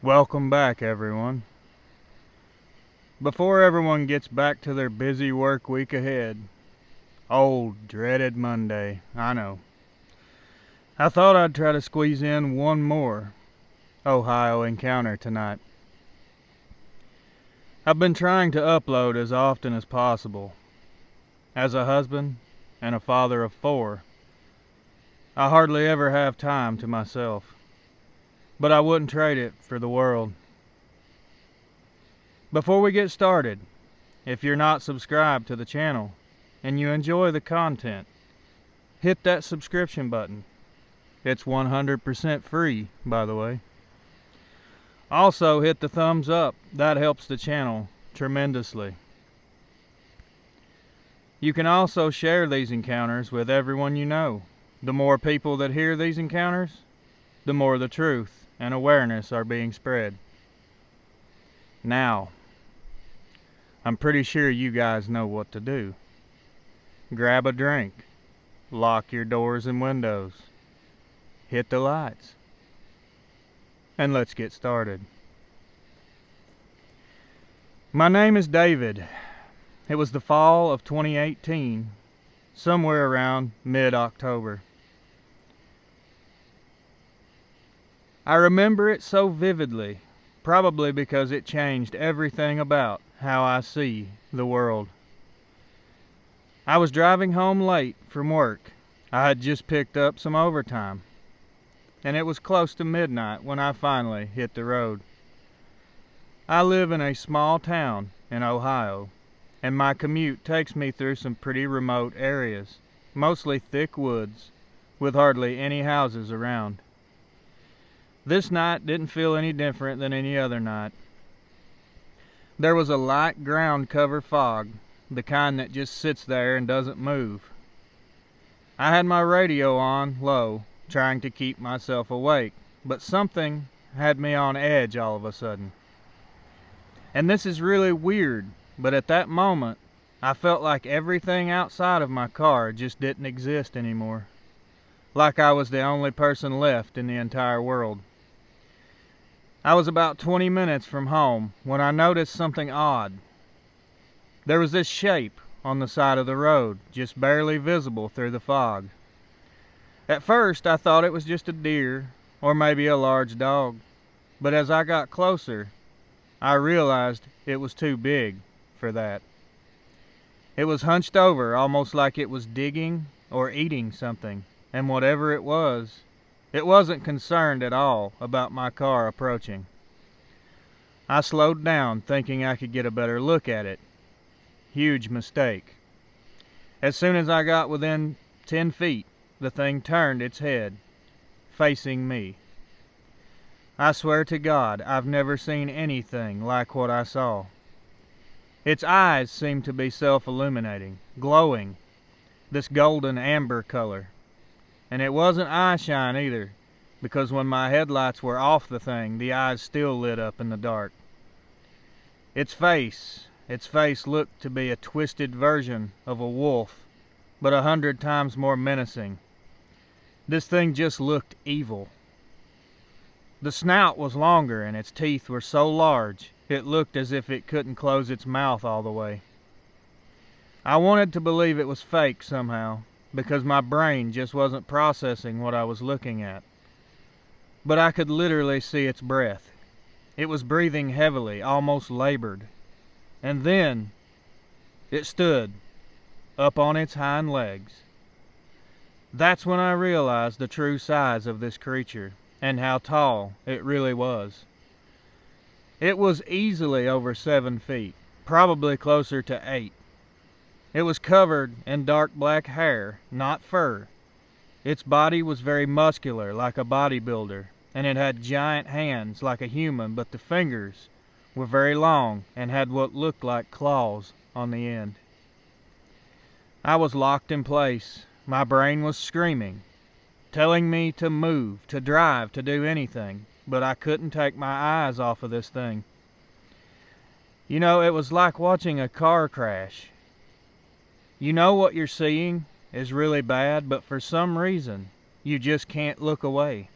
Welcome back, everyone. Before everyone gets back to their busy work week ahead, old dreaded Monday, I know, I thought I'd try to squeeze in one more Ohio encounter tonight. I've been trying to upload as often as possible. As a husband and a father of 4, I hardly ever have time to myself, but I wouldn't trade it for the world. Before we get started, if you're not subscribed to the channel and you enjoy the content, hit that subscription button. It's 100% free, by the way. Also, hit the thumbs up. That helps the channel tremendously. You can also share these encounters with everyone you know. The more people that hear these encounters, the more the truth and awareness are being spread. Now, I'm pretty sure you guys know what to do. Grab a drink, lock your doors and windows, hit the lights, and let's get started. My name is David. It was the fall of 2018, somewhere around mid-October. I remember it so vividly, probably because it changed everything about how I see the world. I was driving home late from work. I had just picked up some overtime, and it was close to midnight when I finally hit the road. I live in a small town in Ohio, and my commute takes me through some pretty remote areas, mostly thick woods, with hardly any houses around. This night didn't feel any different than any other night. There was a light ground cover fog, the kind that just sits there and doesn't move. I had my radio on low, trying to keep myself awake, but something had me on edge all of a sudden. And this is really weird, but at that moment, I felt like everything outside of my car just didn't exist anymore. Like I was the only person left in the entire world. I was about 20 minutes from home when I noticed something odd. There was this shape on the side of the road, just barely visible through the fog. At first, I thought it was just a deer or maybe a large dog, but as I got closer, I realized it was too big for that. It was hunched over, almost like it was digging or eating something, and whatever it wasn't concerned at all about my car approaching. I slowed down, thinking I could get a better look at it. Huge mistake. As soon as I got within 10 feet, the thing turned its head, facing me. I swear to God, I've never seen anything like what I saw. Its eyes seemed to be self-illuminating, glowing, this golden amber color. And it wasn't eye shine either, because when my headlights were off the thing, the eyes still lit up in the dark. Its face looked to be a twisted version of a wolf, but 100 times more menacing. This thing just looked evil. The snout was longer and its teeth were so large, it looked as if it couldn't close its mouth all the way. I wanted to believe it was fake somehow, because my brain just wasn't processing what I was looking at. But I could literally see its breath. It was breathing heavily, almost labored. And then it stood up on its hind legs. That's when I realized the true size of this creature and how tall it really was. It was easily over 7 feet, probably closer to 8. It was covered in dark black hair, not fur. Its body was very muscular, like a bodybuilder, and it had giant hands like a human, but the fingers were very long and had what looked like claws on the end. I was locked in place. My brain was screaming, telling me to move, to drive, to do anything, but I couldn't take my eyes off of this thing. You know, it was like watching a car crash. You know what you're seeing is really bad, but for some reason, you just can't look away.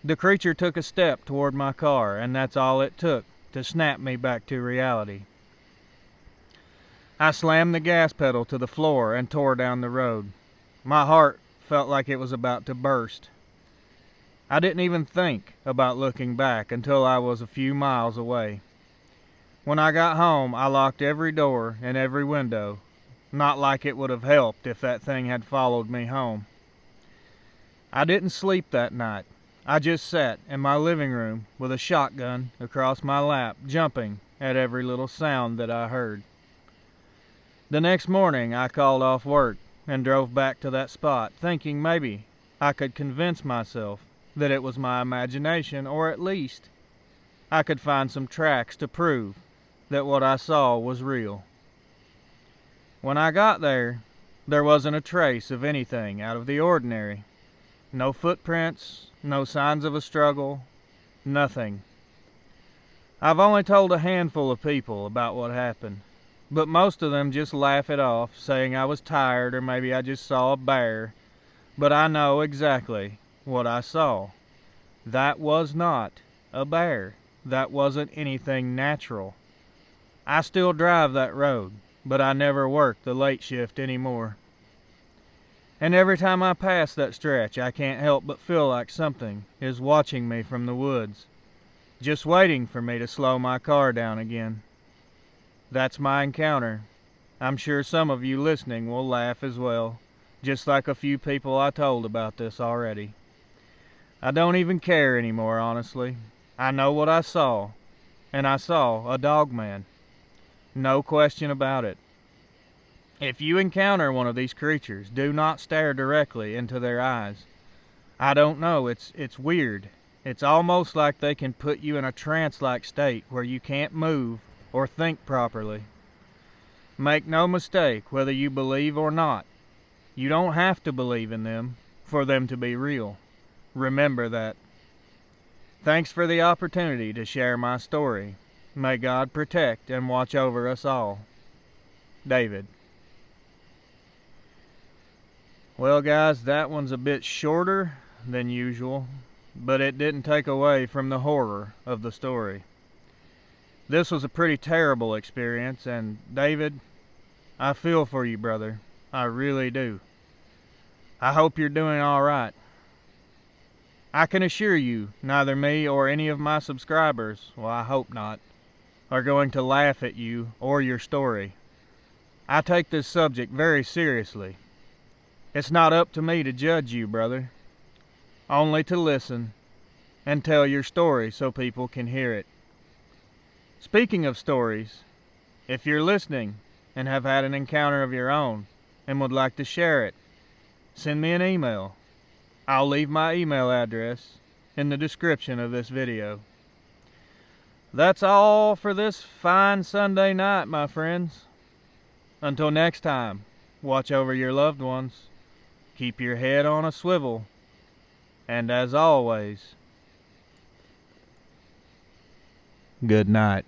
The creature took a step toward my car, and that's all it took to snap me back to reality. I slammed the gas pedal to the floor and tore down the road. My heart felt like it was about to burst. I didn't even think about looking back until I was a few miles away. When I got home, I locked every door and every window, not like it would have helped if that thing had followed me home. I didn't sleep that night. I just sat in my living room with a shotgun across my lap, jumping at every little sound that I heard. The next morning, I called off work and drove back to that spot, thinking maybe I could convince myself that it was my imagination, or at least I could find some tracks to prove that what I saw was real. When I got there, there wasn't a trace of anything out of the ordinary. No footprints, no signs of a struggle, nothing. I've only told a handful of people about what happened, but most of them just laugh it off, saying I was tired or maybe I just saw a bear. But I know exactly what I saw. That was not a bear. That wasn't anything natural. I still drive that road, but I never work the late shift anymore. And every time I pass that stretch, I can't help but feel like something is watching me from the woods, just waiting for me to slow my car down again. That's my encounter. I'm sure some of you listening will laugh as well, just like a few people I told about this already. I don't even care anymore, honestly. I know what I saw, and I saw a dog man. No question about it. If you encounter one of these creatures, do not stare directly into their eyes. I don't know, it's weird. It's almost like they can put you in a trance-like state where you can't move or think properly. Make no mistake, whether you believe or not, you don't have to believe in them for them to be real. Remember that. Thanks for the opportunity to share my story. May God protect and watch over us all. David. Well, guys, that one's a bit shorter than usual, but it didn't take away from the horror of the story. This was a pretty terrible experience, and David, I feel for you, brother. I really do. I hope you're doing all right. I can assure you, neither me or any of my subscribers, well, I hope not, are going to laugh at you or your story. I take this subject very seriously. It's not up to me to judge you, brother. Only to listen and tell your story so people can hear it. Speaking of stories, if you're listening and have had an encounter of your own and would like to share it, send me an email. I'll leave my email address in the description of this video. That's all for this fine Sunday night, my friends. Until next time, watch over your loved ones. Keep your head on a swivel. And as always, good night.